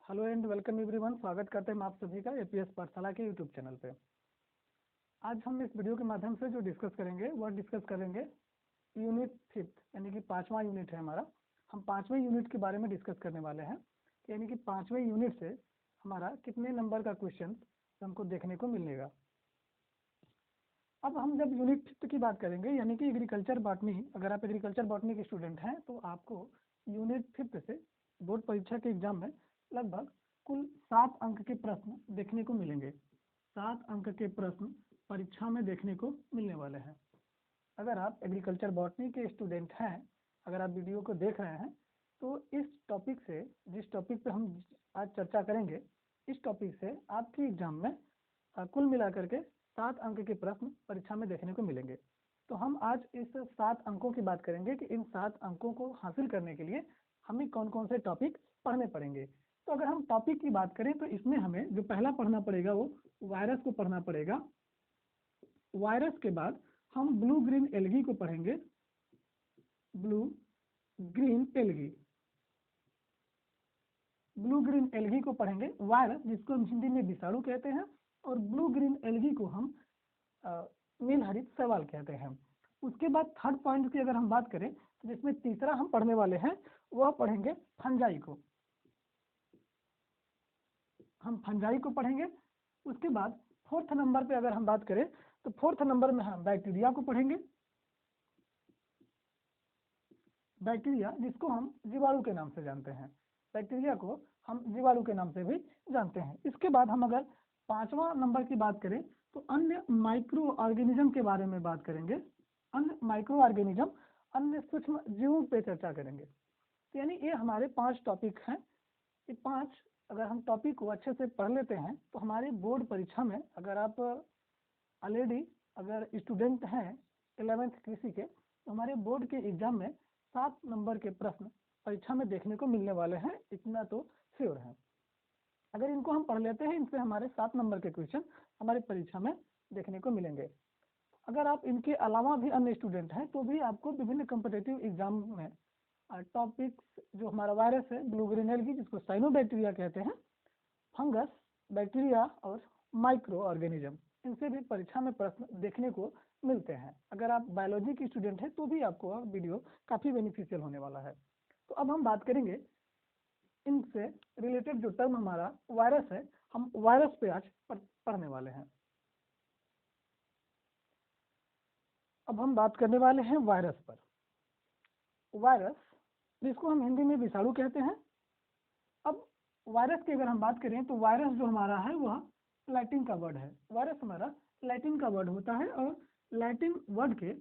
Hello and welcome everyone. स्वागत करते हैं हम आप सभी का एपीएस पाठशाला के यूट्यूब चैनल पे। आज हम इस वीडियो के माध्यम से जो डिस्कस करेंगे वह डिस्कस करेंगे यूनिट 5 यानी कि 5वां यूनिट है हमारा। हम 5वें यूनिट के बारे में डिस्कस करने वाले हैं, यानी कि 5वें यूनिट से हमारा कितने नंबर का क्वेश्चन हमको देखने को मिलेगा। अब हम जब यूनिट 5 की बात करेंगे यानी कि एग्रीकल्चर बॉटनी, अगर आप एग्रीकल्चर बॉटनी के स्टूडेंट हैं तो आपको यूनिट 5 से बोर्ड परीक्षा के एग्जाम में लगभग कुल 7 अंक के प्रश्न देखने को मिलेंगे। 7 अंक के प्रश्न परीक्षा में देखने को मिलने वाले हैं। अगर आप एग्रीकल्चर बॉटनी के स्टूडेंट हैं, अगर आप वीडियो को देख रहे हैं तो इस टॉपिक से, जिस टॉपिक पे हम आज चर्चा करेंगे, इस टॉपिक से आपके एग्जाम में कुल मिलाकर के 7 अंक के प्रश्न परीक्षा में देखने को मिलेंगे। तो हम आज इस 7 अंकों की बात करेंगे कि इन 7 अंकों को हासिल करने के लिए हमें कौन कौन से टॉपिक पढ़ने पड़ेंगे। तो अगर हम टॉपिक की बात करें तो इसमें हमें जो पहला पढ़ना पड़ेगा वो वायरस को पढ़ना पड़ेगा। वायरस के बाद हम ब्लू ग्रीन एल्गी को पढ़ेंगे। Blue green algae, blue green algae को पढ़ेंगे। वायरस जिसको हम हिंदी में विषाणु कहते हैं और ब्लू ग्रीन एल्गी को हम नील हरित शैवाल कहते हैं। उसके बाद थर्ड पॉइंट की अगर हम बात करें तो जिसमें तीसरा हम पढ़ने वाले हैं वह पढ़ेंगे फंजाई को। हम फंजाई को पढ़ेंगे। उसके बाद फोर्थ नंबर पे अगर हम बात करें तो फोर्थ नंबर में हम बैक्टीरिया को पढ़ेंगे। बैक्टीरिया जिसको हम जीवाणु के नाम से जानते हैं, बैक्टीरिया को हम जीवाणु के नाम से भी जानते हैं। इसके बाद हम अगर 5वां नंबर की बात करें तो अन्य माइक्रो ऑर्गेनिज्म के बारे में बात करेंगे। अन्य माइक्रो ऑर्गेनिज्म, अन्य सूक्ष्म जीवों पे चर्चा करेंगे। तो यानी ये हमारे 5 टॉपिक हैं। ये 5 अगर हम टॉपिक को अच्छे से पढ़ लेते हैं तो हमारे बोर्ड परीक्षा में, अगर आप ऑलरेडी अगर स्टूडेंट हैं 11th कृषि के, तो हमारे बोर्ड के एग्जाम में 7 नंबर के प्रश्न परीक्षा में देखने को मिलने वाले हैं, इतना तो श्योर है। अगर इनको हम पढ़ लेते हैं, इनसे हमारे 7 नंबर के क्वेश्चन हमारी परीक्षा में देखने को मिलेंगे। अगर आप इनके अलावा भी अन्य स्टूडेंट हैं तो भी आपको विभिन्न कॉम्पिटिटिव एग्जाम में टॉपिक्स, जो हमारा वायरस है ब्लू ग्रीन एल्गी जिसको साइनोबैक्टीरिया कहते हैं, फंगस, बैक्टीरिया और माइक्रो ऑर्गेनिज्म, इनसे भी परीक्षा में प्रश्न देखने को मिलते हैं। अगर आप बायोलॉजी की स्टूडेंट हैं तो भी आपको वीडियो काफ़ी बेनिफिशियल होने वाला है। तो अब हम बात करेंगे इनसे रिलेटेड जो टर्म हमारा वायरस है, हम वायरस पे आज पढ़ने वाले हैं। अब हम बात करने वाले हैं वायरस पर। वायरस जिसको हम हिंदी में विषाणु कहते हैं। अब वायरस की अगर हम बात करें तो वायरस जो हमारा है वह लैटिन का वर्ड है। वायरस हमारा लैटिन का वर्ड होता है और लैटिन वर्ड के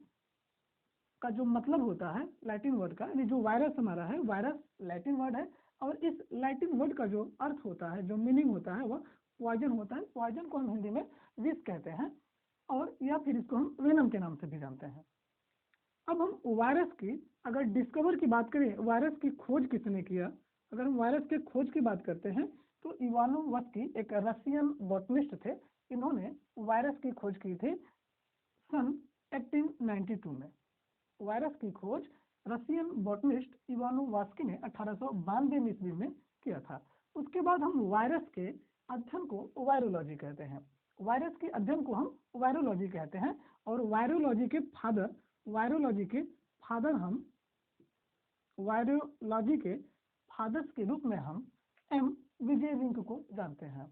का जो मतलब होता है, लैटिन वर्ड का, यानी जो वायरस हमारा है, वायरस लैटिन वर्ड है और इस लैटिन वर्ड का जो अर्थ होता है, जो मीनिंग होता है वह पॉइजन होता है। पॉइजन को हम हिंदी में विष कहते हैं और या फिर इसको हम वेनम के नाम से भी जानते हैं। अब हम वायरस की अगर डिस्कवर की बात करें, वायरस की खोज किसने किया, अगर हम वायरस के खोज की बात करते हैं तो इवानोव्स्की एक रशियन बॉटनिस्ट थे। इन्होंने वायरस की खोज की थी सन 1892 में। वायरस की खोज रशियन बॉटनिस्ट इवानोव्स्की ने 1892 ईस्वी में किया था। उसके बाद हम वायरस के अध्ययन को वायरोलॉजी कहते हैं। वायरस के अध्ययन को हम वायरोलॉजी कहते हैं और वायरोलॉजी के फादर्स के रूप में हम एम विजय रिंक को जानते हैं।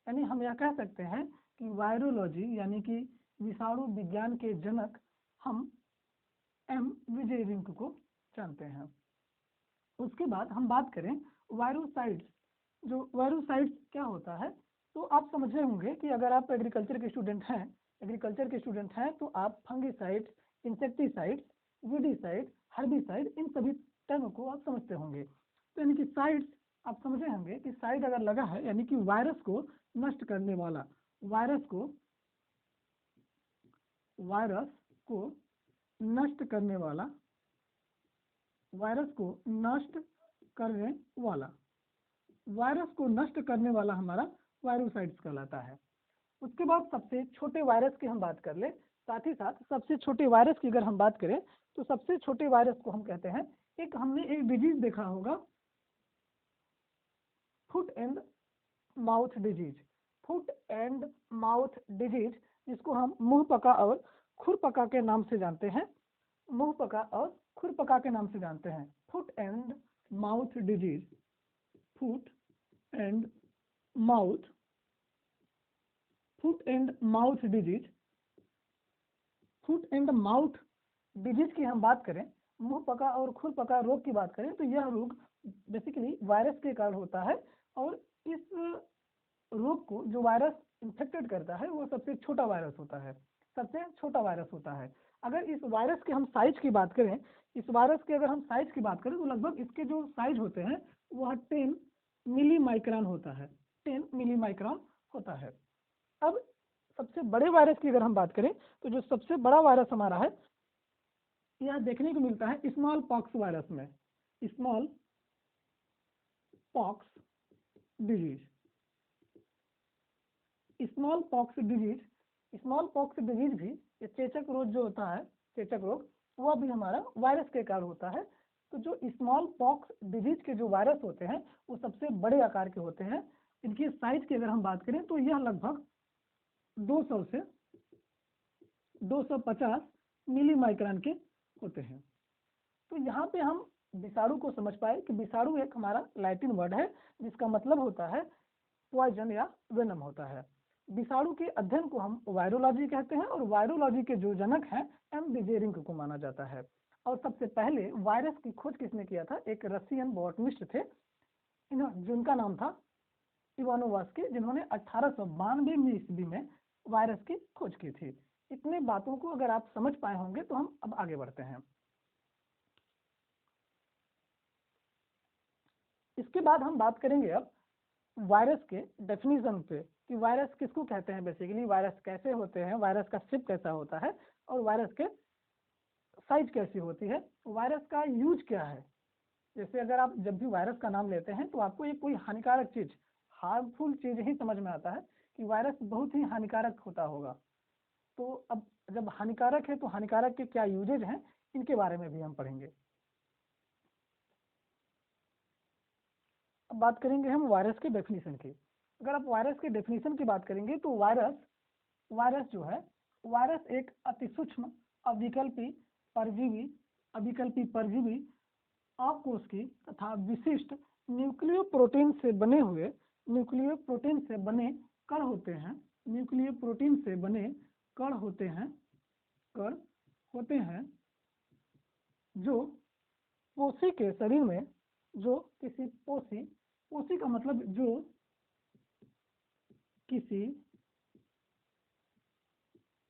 यानी हम यह कह सकते हैं कि वायरोलॉजी यानी कि विषाणु विज्ञान के जनक हम एम विजय रिंक को जानते हैं। उसके बाद हम बात करें वायरोसाइट्स। जो वायरोसाइट्स क्या होता है, तो आप समझ रहे होंगे कि अगर आप एग्रीकल्चर के स्टूडेंट हैं तो आप फंगिसाइड्स, इंसेक्टिसाइड्स, वीडिसाइड, हर्बिसाइड, इन सभी टर्म को आप समझते होंगे। तो यानी कि साइड्स आप समझ रहे होंगे कि साइड अगर लगा है यानी कि वायरस को नष्ट करने वाला, वायरस को नष्ट करने वाला हमारा वायरोसाइट्स कहलाता है। उसके बाद सबसे छोटे वायरस की हम बात कर ले, साथ ही साथ सबसे छोटे वायरस की अगर हम बात करें तो सबसे छोटे वायरस को हम कहते हैं, एक हमने एक डिजीज देखा होगा foot and mouth disease, foot and mouth disease, जिसको हम मुंह पका और खुरपका के नाम से जानते हैं, मुंह पका और खुरपका के नाम से जानते हैं, foot and mouth disease, foot and mouth, foot and mouth disease. Foot and mouth disease की हम बात करें, मुंह पका और खुरपका रोग की बात करें, तो यह रोग बेसिकली वायरस के कारण होता है, और इस रोग को जो वायरस इन्फेक्टेड करता है वो सबसे छोटा वायरस होता है, सबसे छोटा वायरस होता है। अगर इस वायरस के हम साइज की बात करें, इस वायरस के अगर हम साइज की बात करें तो लगभग इसके जो साइज होते हैं वह 10 मिली माइक्रोन होता है, 10 मिली माइक्रोन होता है। अब सबसे बड़े वायरस की अगर हम बात करें तो जो सबसे बड़ा वायरस हमारा है यह देखने को मिलता है स्मॉल पॉक्स वायरस में, small pox disease, small pox disease. Small pox disease भी, ये चेचक रोग जो होता है, चेचक रोग, वह भी हमारा वायरस के कारण होता है। तो जो स्मॉल पॉक्स डिजीज के जो वायरस होते हैं वो सबसे बड़े आकार के होते हैं। इनकी साइज की अगर हम बात करें तो यह लगभग 200 से 250 मिली माइक्रोन के होते हैं। तो यहाँ पे हम विषाणु को समझ पाए कि विषाणु एक हमारा लैटिन वर्ड है जिसका मतलब होता है पॉइजन या वेनम होता है। विषाणु के अध्ययन को हम वायरोलॉजी कहते हैं, और वायरोलॉजी के जो जनक हैं एम बेजेरिंग को माना जाता है। और सबसे पहले वायरस की खोज किसने किया था? एक रशियन बॉटनिस्ट थे, जिनका नाम था इवानोवास्की, जिन्होंने 1892 ईस्वी में वायरस की खोज की थी। इतने बातों को अगर आप समझ पाए होंगे तो हम अब आगे बढ़ते हैं। इसके बाद हम बात करेंगे अब वायरस के डेफिनेशन पे कि वायरस किसको कहते हैं, बेसिकली वायरस कैसे होते हैं, वायरस का शिप कैसा होता है, और वायरस के साइज कैसी होती है, वायरस का यूज क्या है। जैसे अगर आप जब भी वायरस का नाम लेते हैं तो आपको ये कोई हानिकारक चीज, हार्मफुल चीज ही समझ में आता है कि वायरस बहुत ही हानिकारक होता होगा। तो अब जब हानिकारक है तो हानिकारक के क्या यूजेज हैं, इनके बारे में भी हम पढ़ेंगे। अब बात करेंगे हम वायरस के डेफिनेशन की। अगर आप वायरस के डेफिनेशन की बात करेंगे तो वायरस जो है, वायरस एक अति सूक्ष्म अविकल्पी परजीवी अकोशिकी तथा विशिष्ट न्यूक्लियो प्रोटीन से बने कण होते हैं, न्यूक्लियो प्रोटीन से बने कण होते हैं जो कोशी के शरीर में, जो किसी कोशी का मतलब जो किसी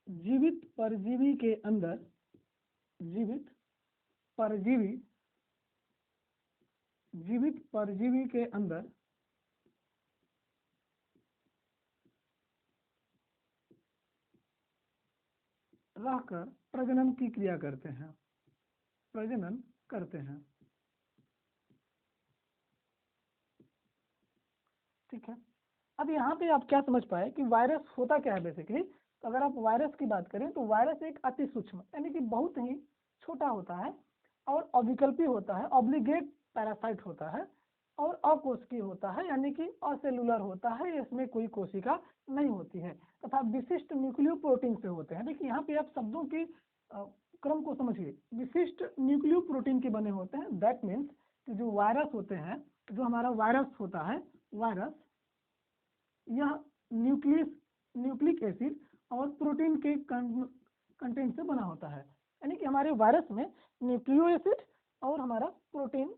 जीवित परजीवी के अंदर, जीवित परजीवी के अंदर रहकर प्रजनन की क्रिया करते हैं, प्रजनन करते हैं। ठीक है, अब यहाँ पे आप क्या समझ पाए कि वायरस होता क्या है बेसिकली। तो अगर आप वायरस की बात करें तो वायरस एक अति सूक्ष्म यानी कि बहुत ही छोटा होता है, और अविकल्पी होता है, ऑब्लिगेट पैरासाइट होता है, और अकोशिकीय होता है यानी कि असेलुलर होता है, इसमें कोई कोशिका नहीं होती है, तथा विशिष्ट न्यूक्लियो प्रोटीन से होते हैं। देखिए यहाँ पे आप शब्दों की क्रम को समझिए, विशिष्ट न्यूक्लियो प्रोटीन के बने होते हैं। दैट मीन्स कि जो वायरस होते हैं, जो हमारा वायरस होता है, वायरस यह न्यूक्लिक एसिड और प्रोटीन के कंटेंट से बना होता है, यानी कि हमारे वायरस में न्यूक्लियो एसिड और हमारा प्रोटीन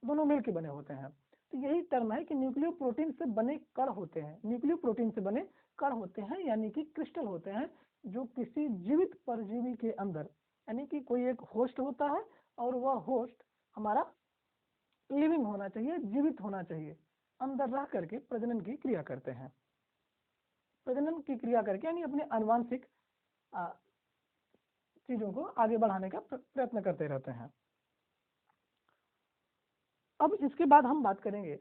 दोनों मिलकर बने होते हैं। तो यही टर्म है कि न्यूक्लियो प्रोटीन से बने कण होते हैं, न्यूक्लियो प्रोटीन से बने कण होते हैं, यानी कि क्रिस्टल होते हैं, जो किसी जीवित परजीवी के अंदर, यानी कि कोई एक होस्ट होता है और वह होस्ट हमारा लिविंग होना चाहिए, जीवित होना चाहिए, अंदर रह करके प्रजनन की क्रिया करते हैं, प्रजनन की क्रिया करके यानी अपने आनुवांशिक चीजों को आगे बढ़ाने का प्रयत्न करते रहते हैं। अब इसके बाद हम बात करेंगे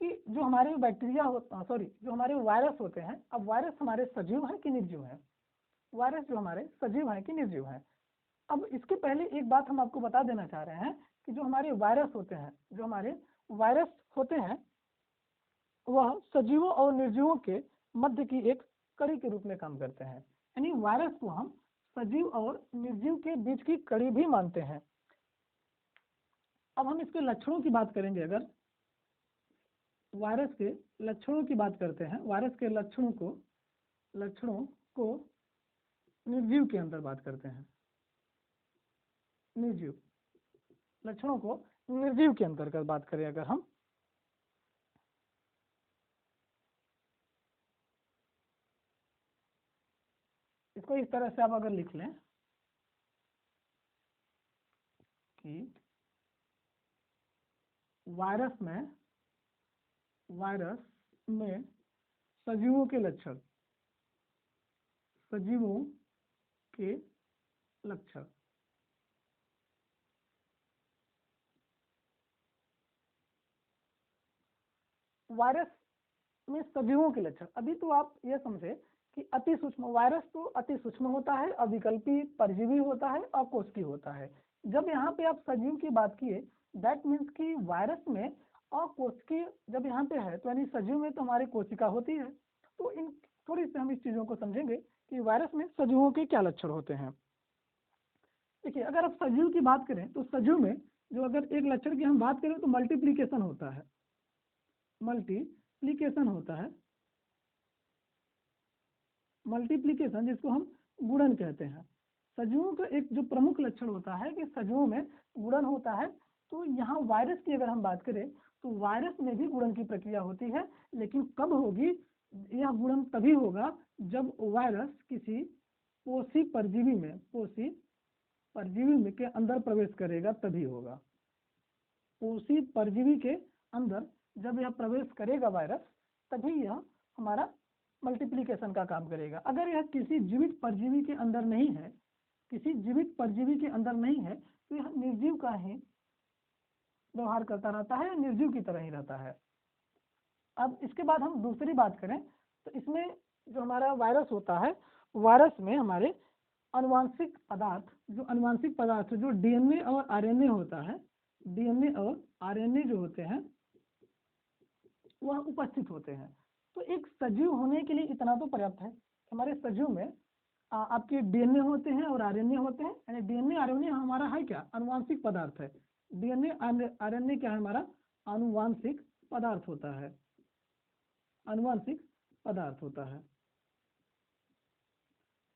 कि जो हमारे बैक्टीरिया जो हमारे वायरस होते हैं, अब वायरस हमारे सजीव हैं कि निर्जीव हैं, वायरस जो हमारे सजीव हैं कि निर्जीव हैं। अब इसके पहले एक बात हम आपको बता देना चाह रहे हैं कि जो हमारे वायरस होते हैं, वह सजीवों और निर्जीवों के मध्य की एक कड़ी के रूप में काम करते हैं। यानी वायरस को हम सजीव और निर्जीव के बीच की कड़ी भी मानते हैं। अब हम इसके लक्षणों की बात करेंगे। अगर वायरस के लक्षणों की बात करते हैं, वायरस के लक्षणों को निर्जीव के अंदर बात करते हैं। निर्जीव लक्षणों को निर्जीव के अंतर्गत बात करें अगर हम, इसको इस तरह से आप अगर लिख लें कि वायरस में सजीवों के लक्षण, सजीवों के लक्षण, वायरस में सजीवों के लक्षण। अभी तो आप ये समझे कि अति सूक्ष्म, वायरस तो अति सूक्ष्म होता है, अविकल्पी परजीवी होता है, अकोशिकीय होता है। जब यहाँ पे आप सजीव की बात किए, दैट मीन्स कि वायरस में अकोशिकीय जब यहाँ पे है तो यानी सजीव में तो हमारी कोशिका होती है। तो इन थोड़ी से हम इस चीजों को समझेंगे कि वायरस में सजीवों के क्या लक्षण होते हैं। देखिए, अगर आप सजीव की बात करें तो सजीव में जो अगर एक लक्षण की हम बात करें तो मल्टीप्लीकेशन होता है। मल्टीप्लीकेशन होता है, मल्टीप्लीकेशन जिसको हम गुणन कहते हैं। सजीवों का एक जो प्रमुख लक्षण होता है कि सजीवों में गुणन होता है। तो यहाँ वायरस की अगर हम बात करें तो वायरस में भी गुणन की प्रक्रिया होती है, लेकिन कब होगी? यह गुणन तभी होगा जब वायरस किसी पोषी परजीवी में के अंदर प्रवेश करेगा, तभी होगा। पोषी परजीवी के अंदर जब यह प्रवेश करेगा वायरस, तभी यह हमारा मल्टीप्लिकेशन का काम करेगा। अगर यह किसी जीवित परजीवी के अंदर नहीं है, किसी जीवित परजीवी के अंदर नहीं है, तो यह निर्जीव का ही व्यवहार करता रहता है, निर्जीव की तरह ही रहता है। अब इसके बाद हम दूसरी बात करें तो इसमें जो हमारा वायरस होता है, वायरस में हमारे अनुवांशिक पदार्थ जो डीएनए और आरएनए होता है, डीएनए और आरएनए जो होते हैं वह उपस्थित होते हैं। तो एक सजीव होने के लिए इतना तो पर्याप्त है। हमारे सजीव में आपके डीएनए होते हैं और आरएनए होते हैं। यानी डीएनए आरएनए हमारा है क्या? अनुवांशिक पदार्थ है। डीएनए आरएनए क्या है? हमारा अनुवांशिक पदार्थ होता है, अनुवांशिक पदार्थ होता है।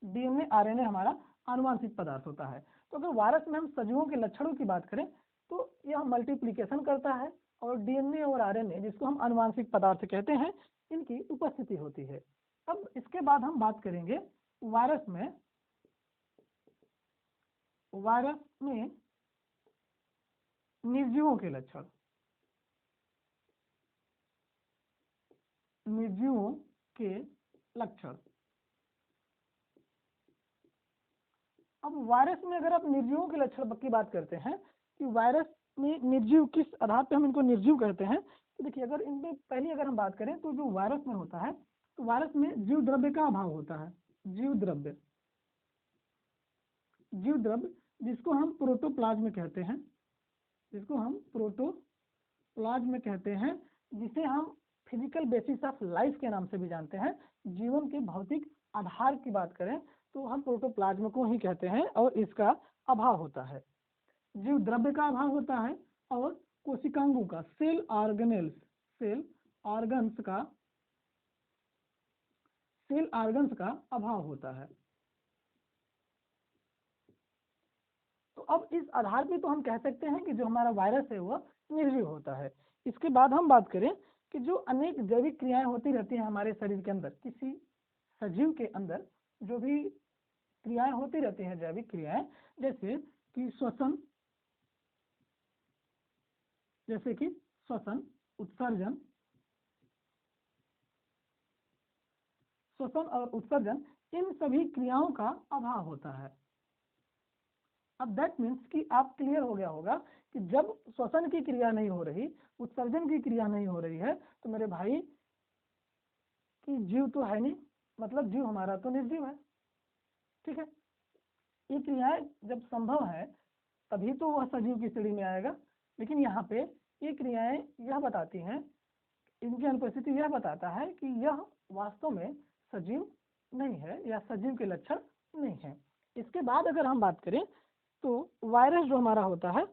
डीएनए आरएनए हमारा अनुवांशिक पदार्थ होता है। तो अगर वायरस में हम सजीवों के लक्षणों की बात करें तो यह मल्टीप्लिकेशन करता है और डीएनए और आरएनए जिसको हम अनुवांशिक पदार्थ कहते हैं, इनकी उपस्थिति होती है। अब इसके बाद हम बात करेंगे वायरस में निर्जीवों के लक्षण, निर्जीवों के लक्षण। अब वायरस में अगर आप निर्जीवों के लक्षण की बात करते हैं कि वायरस में निर्जीव किस आधार पे हम इनको निर्जीव कहते हैं, तो देखिए अगर इनमें पहली अगर हम बात करें तो जो वायरस में होता है तो वायरस में जीव द्रव्य का अभाव होता है। जीव द्रव्य जिसको हम प्रोटोप्लाज्म कहते हैं, जिसको हम प्रोटोप्लाज्म कहते हैं, जिसे हम फिजिकल बेसिस ऑफ लाइफ के नाम से भी जानते हैं। जीवन के भौतिक आधार की बात करें तो हम प्रोटोप्लाज्म को ही कहते हैं और इसका अभाव होता है। जीव द्रव्य का अभाव होता है और कोशिकांगों का, सेल ऑर्गन्स का अभाव होता है। तो अब इस आधार पे तो हम कह सकते हैं कि जो हमारा वायरस है वह निर्जीव होता है। इसके बाद हम बात करें कि जो अनेक जैविक क्रियाएं होती रहती हैं हमारे शरीर के अंदर, किसी सजीव के अंदर जो भी क्रियाएं होती रहती हैं, जैविक क्रियाएं, जैसे कि श्वसन, उत्सर्जन, श्वसन और उत्सर्जन, इन सभी क्रियाओं का अभाव होता है। अब दैट मीन्स कि आप क्लियर हो गया होगा कि जब श्वसन की क्रिया नहीं हो रही, उत्सर्जन की क्रिया नहीं हो रही है, तो मेरे भाई कि जीव तो है नहीं, मतलब जीव हमारा तो निर्जीव है। ठीक है, ये क्रियाएं जब संभव है तभी तो वह सजीव की श्रेणी में आएगा। लेकिन यहाँ पे ये क्रियाएं यह बताती हैं, इनकी अनुपस्थिति यह बताता है कि यह वास्तव में सजीव नहीं है या सजीव के लक्षण नहीं है। इसके बाद अगर हम बात करें तो वायरस जो हमारा होता है,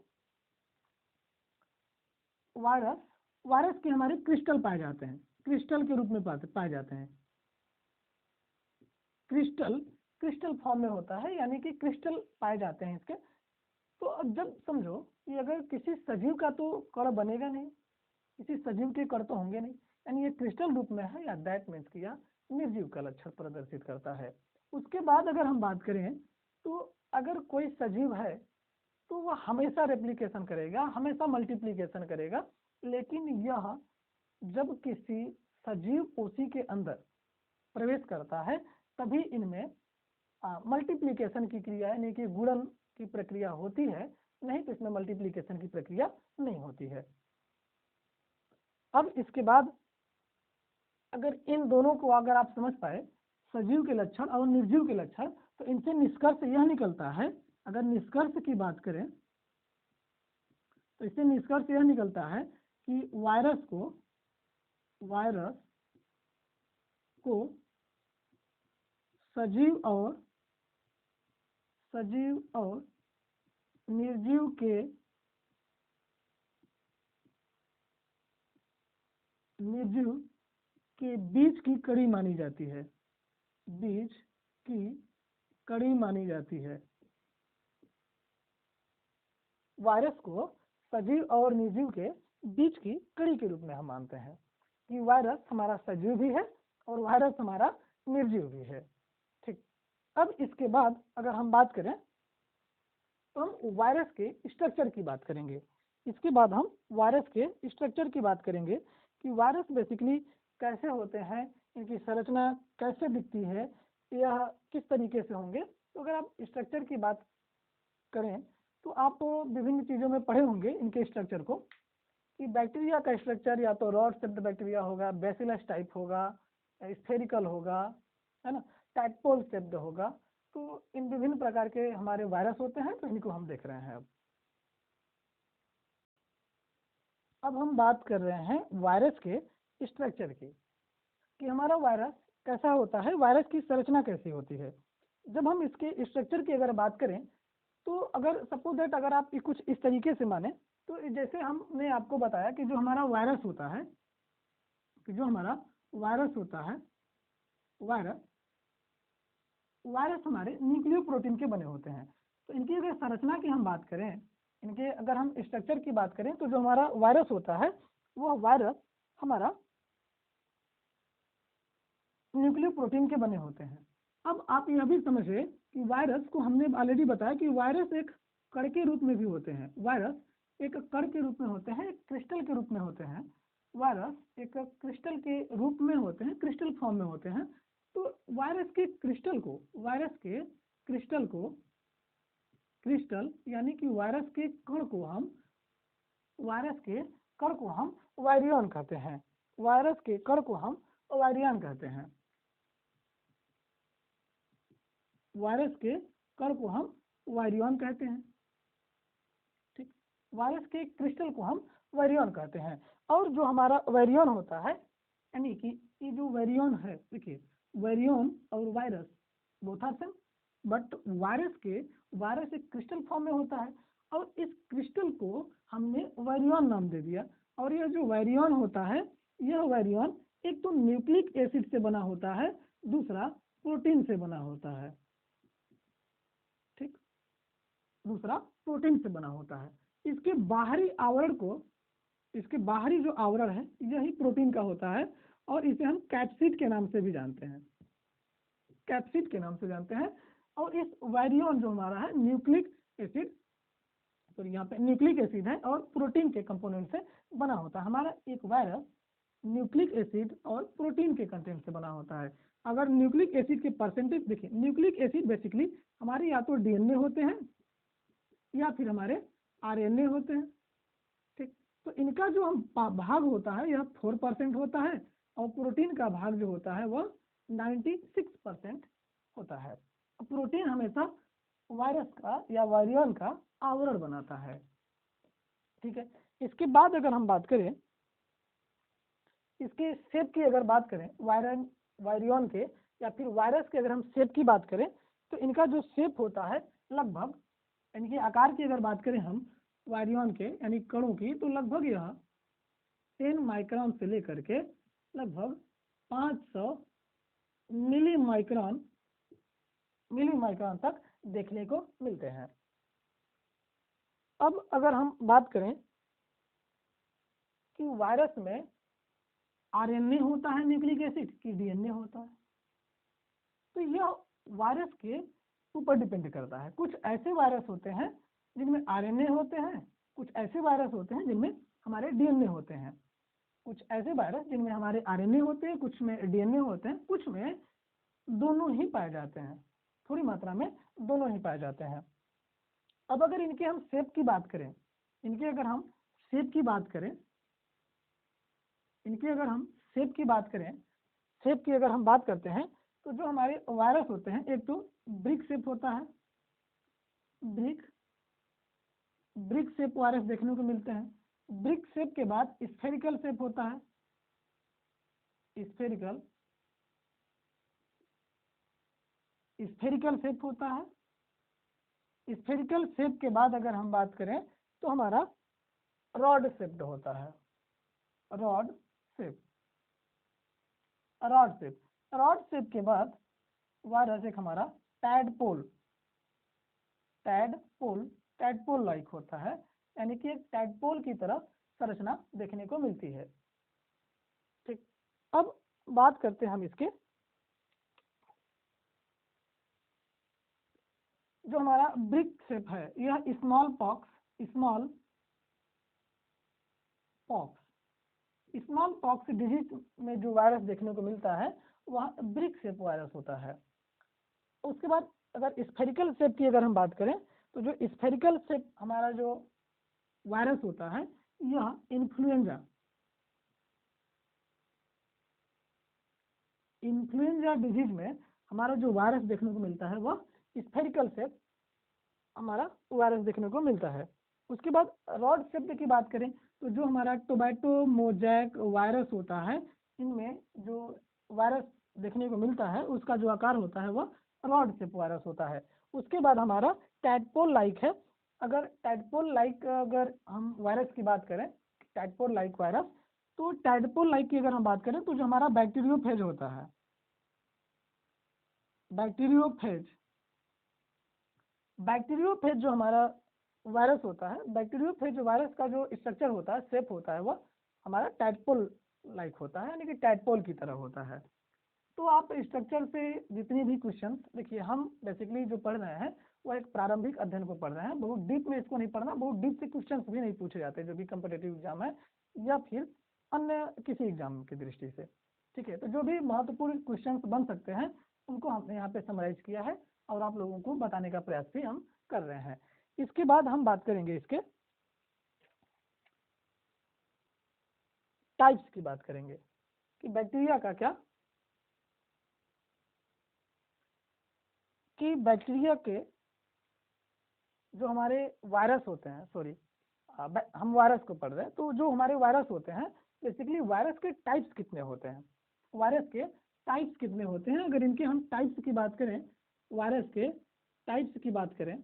वायरस के हमारे क्रिस्टल पाए जाते हैं, क्रिस्टल के रूप में पाए जाते हैं। क्रिस्टल फॉर्म में होता है, यानी कि क्रिस्टल पाए जाते हैं इसके। तो अब जब समझो कि अगर किसी सजीव का तो कण बनेगा नहीं, किसी सजीव के कण तो होंगे नहीं, यानी ये क्रिस्टल रूप में है, या दैट मीन्स कि यह निर्जीव का लक्षण प्रदर्शित करता है। उसके बाद अगर हम बात करें तो अगर कोई सजीव है तो वह हमेशा रेप्लिकेशन करेगा, हमेशा मल्टीप्लिकेशन करेगा, लेकिन यह जब किसी सजीव कोशी के अंदर प्रवेश करता है तभी इनमें मल्टीप्लिकेशन की क्रिया यानी कि गुणन की प्रक्रिया होती है, नहीं तो इसमें मल्टीप्लिकेशन की प्रक्रिया नहीं होती है। अब इसके बाद अगर इन दोनों को अगर आप समझ पाए, सजीव के लक्षण और निर्जीव के लक्षण, तो इनसे निष्कर्ष यह निकलता है, अगर निष्कर्ष की बात करें तो इससे निष्कर्ष यह निकलता है कि वायरस को सजीव और निर्जीव के बीच की कड़ी मानी जाती है, बीच की कड़ी मानी जाती है। वायरस को सजीव और निर्जीव के बीच की कड़ी के रूप में हम मानते हैं कि वायरस हमारा सजीव भी है और वायरस हमारा निर्जीव भी है। ठीक, अब इसके बाद अगर हम बात करें तो हम वायरस के स्ट्रक्चर की बात करेंगे। इसके बाद हम वायरस के स्ट्रक्चर की बात करेंगे कि वायरस बेसिकली कैसे होते हैं, इनकी संरचना कैसे दिखती है, यह किस तरीके से होंगे। तो अगर आप स्ट्रक्चर की बात करें तो आप विभिन्न चीज़ों में पढ़े होंगे इनके स्ट्रक्चर को, कि बैक्टीरिया का स्ट्रक्चर या तो रॉड शेप्ड बैक्टीरिया होगा, बेसिलस टाइप होगा, स्फेरिकल होगा, है ना, टाइपोल शेप्ड होगा। तो इन विभिन्न प्रकार के हमारे वायरस होते हैं, तो इनको हम देख रहे हैं। अब हम बात कर रहे हैं वायरस के स्ट्रक्चर की, कि हमारा वायरस कैसा होता है, वायरस की संरचना कैसी होती है। जब हम इसके स्ट्रक्चर की अगर बात करें तो अगर सपोज दैट अगर आप कुछ इस तरीके से माने, तो जैसे हमने आपको बताया कि जो हमारा वायरस होता है, वायरस हमारे न्यूक्लियो प्रोटीन के बने होते हैं। तो इनकी अगर संरचना की हम बात करें, इनके अगर हम स्ट्रक्चर की बात करें, तो जो हमारा वायरस होता है वह वायरस हमारा न्यूक्लियो प्रोटीन के बने होते हैं। अब आप यह भी समझिए कि वायरस को हमने ऑलरेडी बताया कि वायरस एक कण के रूप में भी होते हैं, वायरस एक कण के रूप में होते हैं, एक क्रिस्टल के रूप में होते हैं। वायरस एक क्रिस्टल के रूप में होते हैं, क्रिस्टल फॉर्म में होते हैं। तो वायरस के क्रिस्टल यानी कि वायरस के कण को हम वायरियन कहते हैं, वायरस के कण को हम वायरियन कहते हैं, वायरस के कण को हम वायरियन कहते हैं। ठीक, वायरस के क्रिस्टल को हम वायरियन कहते हैं। और जो हमारा वायरियन होता है, यानी कि ये जो वायरियन है, देखिए वायरियन और virus both are same, but virus एक क्रिस्टल फॉर्म में होता है और इस क्रिस्टल को हमने वायरियन नाम दे दिया। और यह जो वायरियन होता है, यह वायरियन एक तो न्यूक्लिक एसिड से बना होता है, दूसरा प्रोटीन से बना होता है। ठीक, दूसरा प्रोटीन से बना होता है। इसके बाहरी जो आवरण है यही प्रोटीन का होता है, और इसे हम कैप्सिड के नाम से भी जानते हैं, और इस वायरियन जो हमारा है न्यूक्लिक एसिड, तो यहाँ पे न्यूक्लिक एसिड है और प्रोटीन के कंपोनेंट से बना होता है। हमारा एक वायरस न्यूक्लिक एसिड और प्रोटीन के कंटेंट से बना होता है। अगर न्यूक्लिक एसिड के परसेंटेज देखिए, न्यूक्लिक एसिड बेसिकली हमारे या तो डीएनए होते हैं या फिर हमारे आरएनए होते हैं। ठीक, तो इनका जो हम भाग होता है यह 4% होता है, और प्रोटीन का भाग जो होता है वह 96% होता है। प्रोटीन हमेशा वायरस का या वायरियन का आवरण बनाता है। ठीक है, इसके बाद अगर हम बात करें इसके शेप की अगर बात करें, वायरियन के या फिर वायरस के अगर हम शेप की बात करें तो इनका जो शेप होता है लगभग, इनके आकार की अगर बात करें हम वायरियन के यानी कणों की, तो लगभग यह 10 माइक्रोन से लेकर के लगभग 500 मिली माइक्रोन तक देखने को मिलते हैं। अब अगर हम बात करें कि वायरस में आरएनए होता है न्यूक्लिक एसिड कि डीएनए होता है, तो यह वायरस के ऊपर डिपेंड करता है। कुछ ऐसे वायरस होते हैं जिनमें आरएनए होते हैं, कुछ ऐसे वायरस होते हैं जिनमें हमारे डीएनए होते हैं, कुछ ऐसे वायरस जिनमें हमारे आरएनए होते हैं, कुछ में डीएनए होते हैं, कुछ में दोनों ही पाए जाते हैं, थोड़ी मात्रा में दोनों ही पाए जाते हैं। अब अगर इनके हम शेप की बात करें, इनके अगर हम शेप की बात करें, शेप की अगर हम बात करते हैं तो जो हमारे वायरस होते हैं, एक तो ब्रिक शेप होता है, ब्रिक शेप वायरस देखने को मिलते हैं। ब्रिक शेप के बाद स्फेरिकल शेप होता है, स्फेरिकल शेप होता है। स्फेरिकल शेप के बाद अगर हम बात करें तो हमारा रॉड शेप्ड होता है, रॉड शेप के बाद वायरस एक हमारा टैडपोल लाइक होता है, यानी कि एक टैडपोल की तरह संरचना देखने को मिलती है। ठीक, अब बात करते हैं हम इसके, जो हमारा ब्रिक शेप है, यह स्मॉल पॉक्स डिजीज में जो वायरस देखने को मिलता है वह ब्रिक शेप वायरस होता है। उसके बाद अगर स्फेरिकल शेप की अगर हम बात करें तो जो स्फेरिकल शेप हमारा जो वायरस होता है, यह इन्फ्लुएंजा डिजीज में हमारा जो वायरस देखने को मिलता है वह स्फेरिकल शेप हमारा वायरस देखने को मिलता है। उसके बाद रॉड शेप की बात करें तो जो हमारा टोबैको मोजैक वायरस होता है, इनमें जो वायरस देखने को मिलता है उसका जो आकार होता है वह रॉड शेप वायरस होता है। उसके बाद हमारा टैडपोल लाइक है। अगर टैडपोल लाइक अगर हम वायरस की बात करें, टैडपोल लाइक वायरस, तो टैडपोल लाइक की अगर हम बात करें तो जो हमारा बैक्टीरियोफेज होता है, बैक्टीरियोफेज जो हमारा वायरस होता है, बैक्टीरियोफेज वायरस का जो स्ट्रक्चर होता है, शेप होता है, वह हमारा टैडपोल लाइक होता है, यानी कि टैडपोल की तरह होता है। तो आप स्ट्रक्चर से जितनी भी क्वेश्चन देखिए, हम बेसिकली जो पढ़ रहे हैं वो एक प्रारंभिक अध्ययन को पढ़ रहे हैं, बहुत डीप में इसको नहीं पढ़ना, बहुत डीप से क्वेश्चन भी नहीं पूछे जाते जो भी कम्पिटिटिव एग्जाम है या फिर अन्य किसी एग्जाम की दृष्टि से। ठीक है, तो जो भी महत्वपूर्ण क्वेश्चन बन सकते हैं उनको हमने यहाँ पे समराइज किया है और आप लोगों को बताने का प्रयास भी हम कर रहे हैं। इसके बाद हम बात करेंगे इसके टाइप्स की बात करेंगे कि बैक्टीरिया का क्या, कि बैक्टीरिया के जो हमारे वायरस होते हैं, सॉरी हम वायरस को पढ़ रहे हैं, तो जो हमारे वायरस होते हैं बेसिकली वायरस के टाइप्स कितने होते हैं, अगर इनके हम टाइप्स की बात करें, वायरस के टाइप्स की बात करें,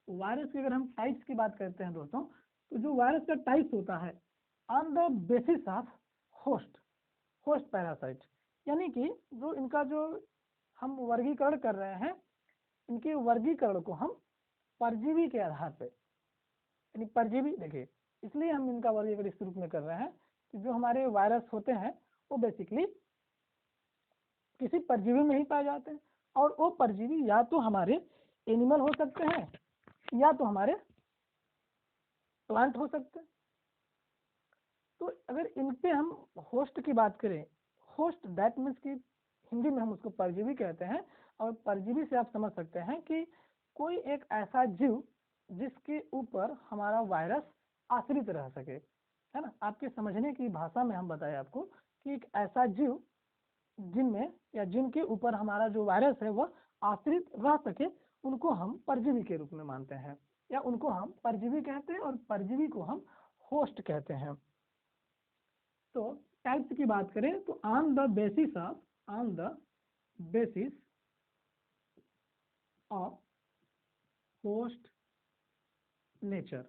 वायरस की अगर हम टाइप्स की बात करते हैं दोस्तों, तो जो वायरस का टाइप्स होता है on the basis of host parasite, यानी कि जो इनका जो हम वर्गीकरण कर रहे हैं, इनके वर्गीकरण को हम परजीवी के आधार पे, यानी परजीवी, देखिए इसलिए हम इनका वर्गीकरण इस रूप में कर रहे हैं कि जो हमारे वायरस होते हैं वो बेसिकली किसी परजीवी में ही पाए जाते हैं, और वो परजीवी या तो हमारे एनिमल हो सकते हैं या तो हमारे प्लांट हो सकते हैं। तो अगर इन पे हम होस्ट की बात करें, होस्ट दैट मीन्स की हिंदी में हम उसको परजीवी कहते हैं, और परजीवी से आप समझ सकते हैं कि कोई एक ऐसा जीव जिसके ऊपर हमारा वायरस आश्रित रह सके, है ना। आपके समझने की भाषा में हम बताएं आपको कि एक ऐसा जीव जिनमें या जिनके ऊपर हमारा जो वायरस है वह आश्रित रह सके, उनको हम परजीवी के रूप में मानते हैं, या उनको हम परजीवी कहते हैं, और परजीवी को हम होस्ट कहते हैं। तो टाइप्स की बात करें तो on the basis of host nature.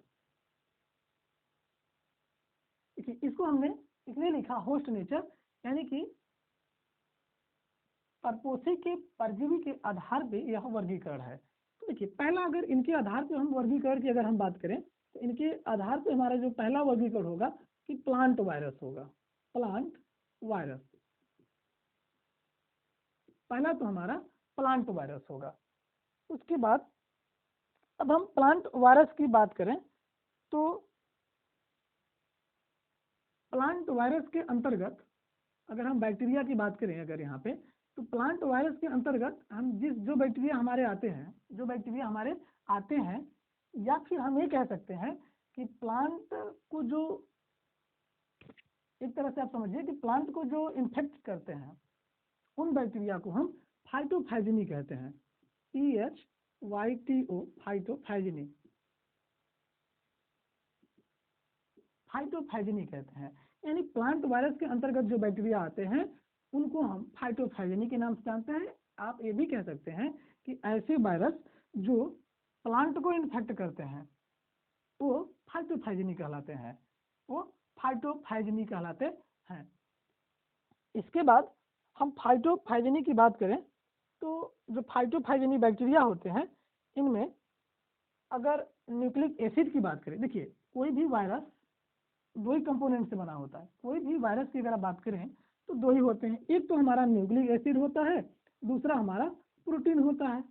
इसको हमने इसलिए लिखा होस्ट नेचर, यानी कि परपोषी के परजीवी के आधार पे यह वर्गीकरण है। तो देखिए पहला, अगर इनके आधार पे हम वर्गीकरण की अगर हम बात करें तो इनके आधार पे हमारा जो पहला वर्गीकरण होगा कि प्लांट वायरस होगा। प्लांट वायरस पहला तो हमारा प्लांट वायरस होगा। उसके बाद अब हम प्लांट वायरस की बात करें तो प्लांट वायरस के अंतर्गत अगर हम बैक्टीरिया की बात करें अगर यहाँ पे, तो प्लांट वायरस के अंतर्गत हम जो बैक्टीरिया हमारे आते हैं या फिर हम ये कह सकते हैं कि प्लांट को जो एक तरह से आप समझिए कि प्लांट को जो इन्फेक्ट करते हैं उन बैक्टीरिया को हम फाइटोफैजिनी कहते हैं। PHYTO फाइटोफैजिनी कहते हैं। यानी प्लांट वायरस के अंतर्गत जो बैक्टीरिया आते हैं उनको हम फाइटोफैजिनी के नाम से जानते हैं। आप ये भी कह सकते हैं कि ऐसे वायरस जो प्लांट को इन्फेक्ट करते हैं वो फाइटोफैजिनी कहलाते हैं। इसके बाद हम फाइटोफैजिनी की बात करें तो जो फाइटोफैजिनी बैक्टीरिया होते हैं इनमें अगर न्यूक्लिक एसिड की बात करें, देखिए कोई भी वायरस दो ही कंपोनेंट से बना होता है। कोई भी वायरस की अगर आप बात करें तो दो ही होते हैं, एक तो हमारा न्यूक्लिक एसिड होता है, दूसरा हमारा प्रोटीन होता है।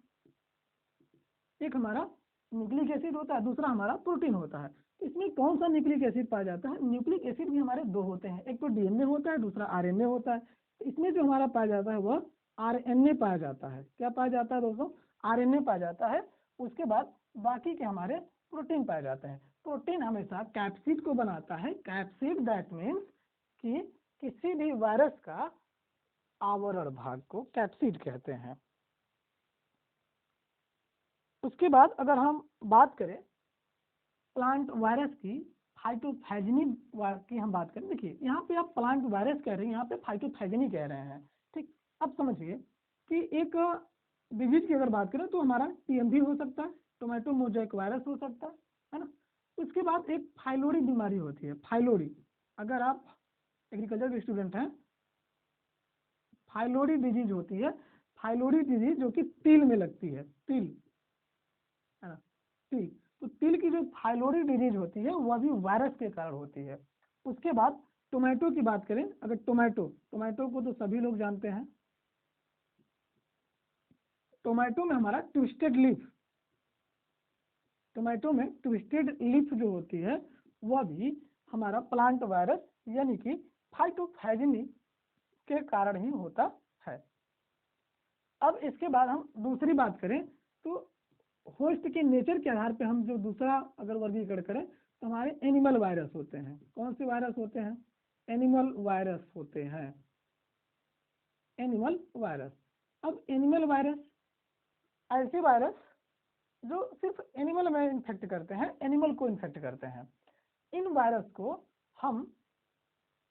एक हमारा न्यूक्लिक एसिड होता है, दूसरा हमारा प्रोटीन होता है। तो इसमें कौन सा न्यूक्लिक एसिड पाया जाता है? न्यूक्लिक एसिड भी हमारे दो होते हैं, एक तो DNA होता है, दूसरा RNA होता है। तो इसमें जो हमारा पाया जाता है वह RNA पाया जाता है। क्या पाया जाता है दोस्तों? RNA पाया जाता है। उसके बाद बाकी के हमारे प्रोटीन पाए जाते हैं। प्रोटीन हमेशा कैप्सिड को बनाता है। कैप्सिड दैट मीन्स कि किसी भी वायरस का आवरण भाग को कैप्सिड कहते हैं। उसके बाद अगर हम बात करें प्लांट वायरस की, फाइटोफैजिनी की हम बात करें, देखिए यहाँ पे आप प्लांट वायरस कह रहे हैं, यहाँ पे फाइटोफैजिनी कह रहे हैं। ठीक, अब समझिए कि एक डिजीज की अगर बात करें तो हमारा TMV हो सकता है, टोमेटो मोजाइक वायरस हो सकता है ना। उसके बाद एक फाइलोरी बीमारी होती है, फाइलोरी। अगर आप एग्रीकल्चर के स्टूडेंट हैं, फाइलोरी डिजीज होती है। फाइलोरी डिजीज जो कि तिल में लगती है, तिल है ना, तिल। तो तिल की जो फाइलोरी डिजीज होती है वह भी वायरस के कारण होती है। उसके बाद टोमेटो की बात करें, अगर टोमेटो को तो सभी लोग जानते हैं। टोमेटो में हमारा ट्विस्टेड लीफ, टोमेटो में ट्विस्टेड लीफ जो होती है वह भी हमारा प्लांट वायरस यानी कि फाइटोफैजिनी के कारण ही होता है। अब इसके बाद हम दूसरी बात करें तो होस्ट के नेचर के आधार पे हम जो दूसरा अगर वर्गीकरण करें तो हमारे एनिमल वायरस होते हैं। कौन से वायरस होते हैं? एनिमल वायरस होते हैं, एनिमल वायरस। अब एनिमल वायरस ऐसे वायरस जो सिर्फ एनिमल में इन्फेक्ट करते हैं, एनिमल को इन्फेक्ट करते हैं। इन वायरस को हम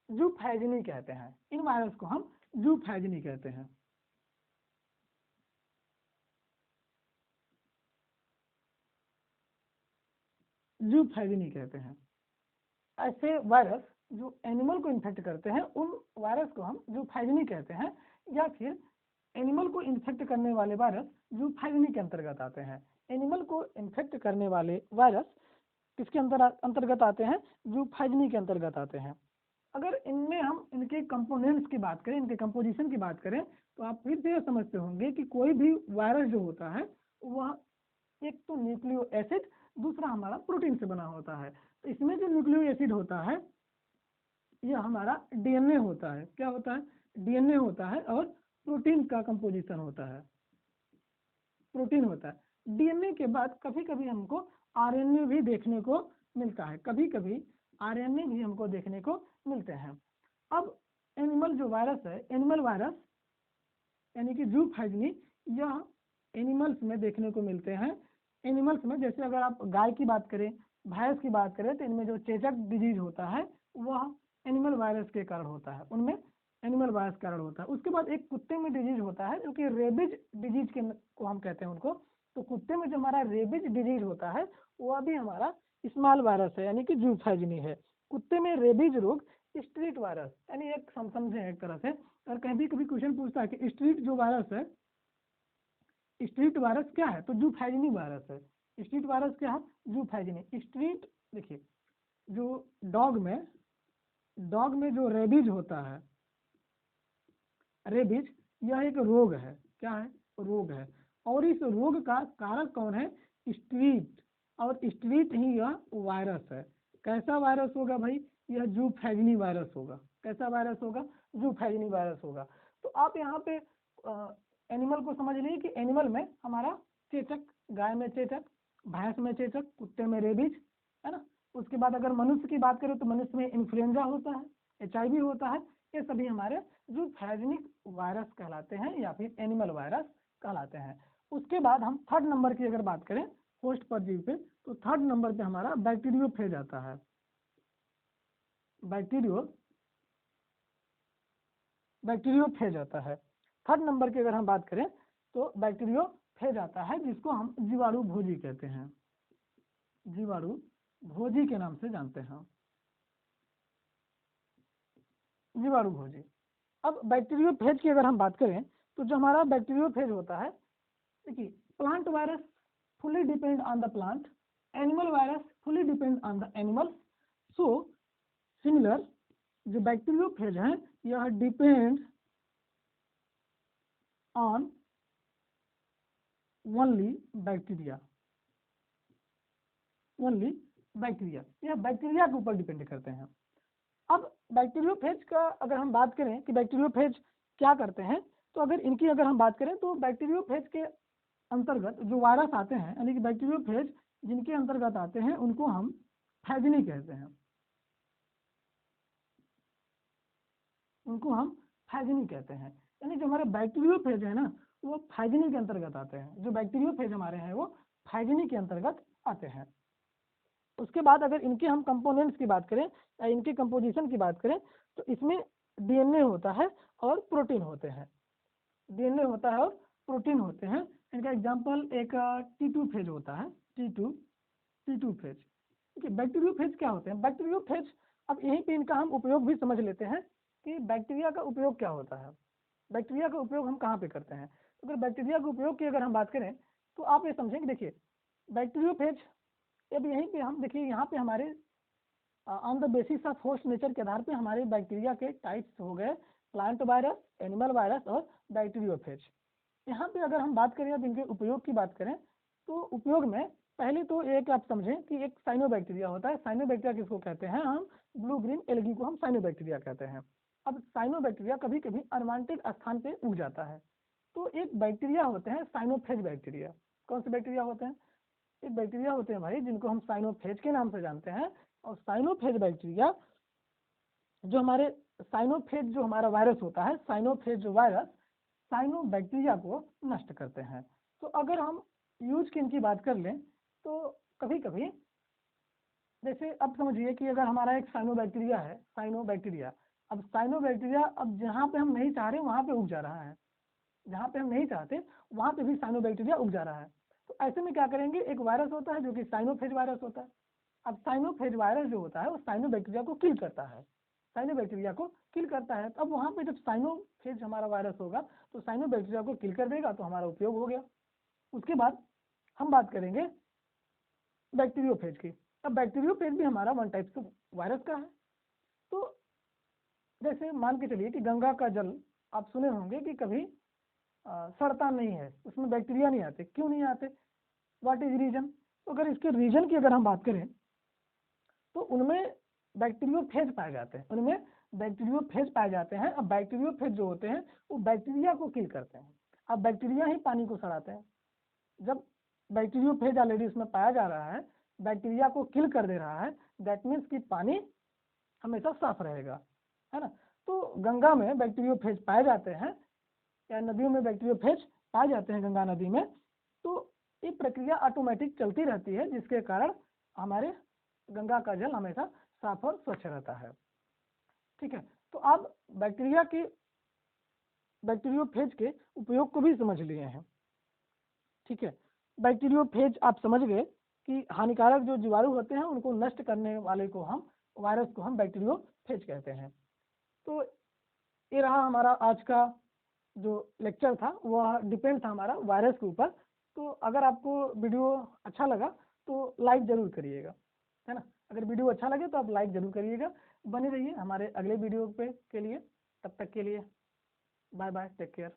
जूफैजिनी कहते हैं। इन वायरस को हम जूफैजिनी कहते हैं। जूफैजिनी कहते हैं। ऐसे वायरस जो एनिमल को इन्फेक्ट करते हैं उन वायरस को हम जूफैजिनी कहते हैं, या फिर एनिमल को इन्फेक्ट करने वाले वायरस जूफैजिनी के अंतर्गत आते हैं। एनिमल को इन्फेक्ट करने वाले वायरस किसके अंतर्गत आते हैं? जूफैजिनी के अंतर्गत आते हैं। अगर इनमें हम इनके कंपोनेंट्स की बात करें, इनके कंपोजिशन की बात करें, तो आप फिर से समझते होंगे कि कोई भी वायरस जो होता है वह एक तो न्यूक्लियो एसिड, दूसरा हमारा प्रोटीन से बना होता है। तो इसमें जो न्यूक्लियो एसिड होता है यह हमारा DNA होता है। क्या होता है? DNA होता है। और प्रोटीन का कंपोजिशन होता है, प्रोटीन होता है। DNA के बाद कभी कभी हमको RNA भी देखने को मिलता है, कभी कभी RNA भी हमको देखने को मिलते हैं। अब एनिमल जो वायरस है, एनिमल वायरस यानी कि जूफैजिनी, यह एनिमल्स में देखने को मिलते हैं। एनिमल्स में जैसे अगर आप गाय की बात करें, भैंस की बात करें, तो इनमें जो चेचक डिजीज होता है वह एनिमल वायरस के कारण होता है, उनमें एनिमल वायरस कारण होता है। उसके बाद एक कुत्ते में डिजीज होता है जो कि रेबिज डिजीज के को हम कहते हैं उनको। तो कुत्ते में जो हमारा रेबिज डिजीज होता है वह भी हमारा स्मॉल वायरस है, यानी कि जूफैजिनी है। कुत्ते में रेबिज रोग स्ट्रीट वायरस, यानी एक समझे एक तरह से, और कभी कभी क्वेश्चन पूछता है कि स्ट्रीट जो वायरस है, स्ट्रीट वायरस क्या है, तो जूफैजिनी वायरस है। स्ट्रीट वायरस क्या है, जूफैजिनी। स्ट्रीट देखिए, जो डॉग में जो रेबीज होता है, रेबीज यह एक रोग है, क्या है, रोग है। और इस रोग का कारक कौन है, स्ट्रीट, और स्ट्रीट ही यह वायरस है। कैसा वायरस होगा भाई, यह जूफैजिनी वायरस होगा। कैसा वायरस होगा, जूफैजिनी वायरस होगा। तो आप यहाँ पे एनिमल को समझ लीजिए कि एनिमल में हमारा चेचक, गाय में चेचक, भैंस में चेचक, कुत्ते में रेबीज, है ना। उसके बाद अगर मनुष्य की बात करें तो मनुष्य में इन्फ्लुएंजा होता है, HIV होता है। ये सभी हमारे जूफैजिनिक वायरस कहलाते हैं या फिर एनिमल वायरस कहलाते हैं। उसके बाद हम थर्ड नंबर की अगर बात करें होस्ट परजीवी पे, तो थर्ड नंबर पे हमारा बैक्टीरियोफेज आता है। बैक्टीरियोफेज आता है। थर्ड नंबर की अगर हम बात करें तो बैक्टीरियोफेज आता है, जिसको हम जीवाणु भोजी कहते हैं, जीवाणु भोजी के नाम से जानते हैं, जीवाणु भोजी। अब बैक्टीरियोफेज की अगर हम बात करें तो जो हमारा बैक्टीरियोफेज होता है, देखिए, plant virus fully depend on the plant, animal virus fully depend on the animal. So similar जो बैक्टीरियोफेज है यह depend on only bacteria, only bacteria, यह बैक्टीरिया के ऊपर डिपेंड करते हैं। अब बैक्टीरियोफेज का अगर हम बात करें कि बैक्टीरियोफेज क्या करते हैं, तो अगर इनकी अगर हम बात करें तो बैक्टीरियोफेज के अंतर्गत जो वायरस आते हैं, यानी कि बैक्टीरियोफेज जिनके अंतर्गत आते हैं उनको हम फैजिनी कहते हैं, उनको हम फैजिनी कहते हैं। यानी जो हमारे बैक्टीरियोफेज है ना वो फैजिनी के अंतर्गत आते हैं, जो बैक्टीरियोफेज हमारे हैं वो फैजिनी के अंतर्गत आते हैं। उसके बाद अगर इनके हम कंपोनेंट्स की बात करें या इनके कंपोजिशन की बात करें तो इसमें DNA होता है और प्रोटीन होते हैं, DNA होता है और प्रोटीन होते हैं। इनका एग्जांपल एक T2 फेज होता है, T2 फेज। ठीक है, बैक्टीरियोफेज क्या होते हैं, बैक्टीरियोफेज, अब यहीं पे इनका हम उपयोग भी समझ लेते हैं कि बैक्टीरिया का उपयोग क्या होता है, बैक्टीरिया का उपयोग हम कहाँ पे करते हैं। तो अगर बैक्टीरिया के उपयोग की अगर हम बात करें तो आप ये समझें कि देखिए बैक्टीरियोफेज, अब यहीं पे हम देखिए यहाँ पे हमारे on the basis of host nature के आधार पे हमारे बैक्टीरिया के टाइप्स हो गए, प्लांट वायरस, एनिमल वायरस और बैक्टीरियोफेज। यहाँ पे अगर हम बात करें, अब इनके उपयोग की बात करें तो उपयोग में पहले तो एक आप समझें कि एक साइनोबैक्टीरिया होता है। साइनोबैक्टीरिया किसको कहते हैं, हम ब्लू ग्रीन एल्गी को हम साइनोबैक्टीरिया कहते हैं। अब साइनोबैक्टीरिया कभी कभी अनवांटेड स्थान पे उग जाता है, तो एक बैक्टीरिया होते हैं साइनोफेज बैक्टीरिया। कौन से बैक्टीरिया होते हैं, एक बैक्टीरिया होते हैं भाई जिनको हम साइनोफेज के नाम से जानते हैं। और साइनोफेज बैक्टीरिया जो हमारे, साइनोफेज जो हमारा वायरस होता है, साइनोफेज जो वायरस साइनोबैक्टीरिया को नष्ट करते हैं। तो अगर हम यूज की इनकी बात कर लें तो कभी कभी जैसे अब समझिए कि अगर हमारा एक साइनोबैक्टीरिया है, साइनोबैक्टीरिया, अब साइनोबैक्टीरिया अब जहाँ पे हम नहीं चाह रहे वहाँ पे उग जा रहा है, जहाँ पे हम नहीं चाहते वहाँ पे भी साइनोबैक्टीरिया उग जा रहा है। तो ऐसे में क्या करेंगे, एक वायरस होता है जो कि साइनोफेज वायरस होता है। अब साइनोफेज वायरस जो होता है वो साइनोबैक्टीरिया को किल करता है, साइनोबैक्टीरिया को किल करता है। अब वहाँ पे जब साइनोफेज हमारा वायरस होगा तो साइनोबैक्टीरिया को किल कर देगा, तो हमारा उपयोग हो गया। उसके बाद हम बात करेंगे बैक्टीरियोफेज की। अब बैक्टीरियोफेज भी हमारा वन टाइप से वायरस का है। तो जैसे मान के चलिए कि गंगा का जल आप सुने होंगे कि कभी सड़ता नहीं है, उसमें बैक्टीरिया नहीं आते। क्यों नहीं आते, व्हाट इज रीजन। तो अगर इसके रीजन की अगर हम बात करें तो उनमें बैक्टीरियोफेज पाए जाते हैं, उनमें बैक्टीरियोफेज पाए जाते हैं। अब बैक्टीरियोफेज जो होते हैं वो बैक्टीरिया को किल करते हैं। अब बैक्टीरिया ही पानी को सड़ाते हैं। जब बैक्टीरियोफेज ऑलरेडी इसमें पाया जा रहा है, बैक्टीरिया को किल कर दे रहा है, दैट मीन्स कि पानी हमेशा साफ रहेगा, है ना। तो गंगा में बैक्टीरियोफेज पाए जाते हैं या नदियों में बैक्टीरियोफेज पाए जाते हैं गंगा नदी में। तो ये प्रक्रिया ऑटोमेटिक चलती रहती है जिसके कारण हमारे गंगा का जल हमेशा साफ और स्वच्छ रहता है। ठीक है, तो आप बैक्टीरियोफेज के उपयोग को भी समझ लिए हैं। ठीक है, बैक्टीरियोफेज आप समझ गए कि हानिकारक जो जीवाणु होते हैं उनको नष्ट करने वाले को हम वायरस को हम बैक्टीरियोफेज कहते हैं। तो ये रहा हमारा आज का जो लेक्चर था, वह डिपेंड था हमारा वायरस के ऊपर। तो अगर आपको वीडियो अच्छा लगा तो लाइक जरूर करिएगा, है ना। अगर वीडियो अच्छा लगे तो आप लाइक जरूर करिएगा। बने रहिए हमारे अगले वीडियो पे के लिए। तब तक के लिए बाय बाय, टेक केयर।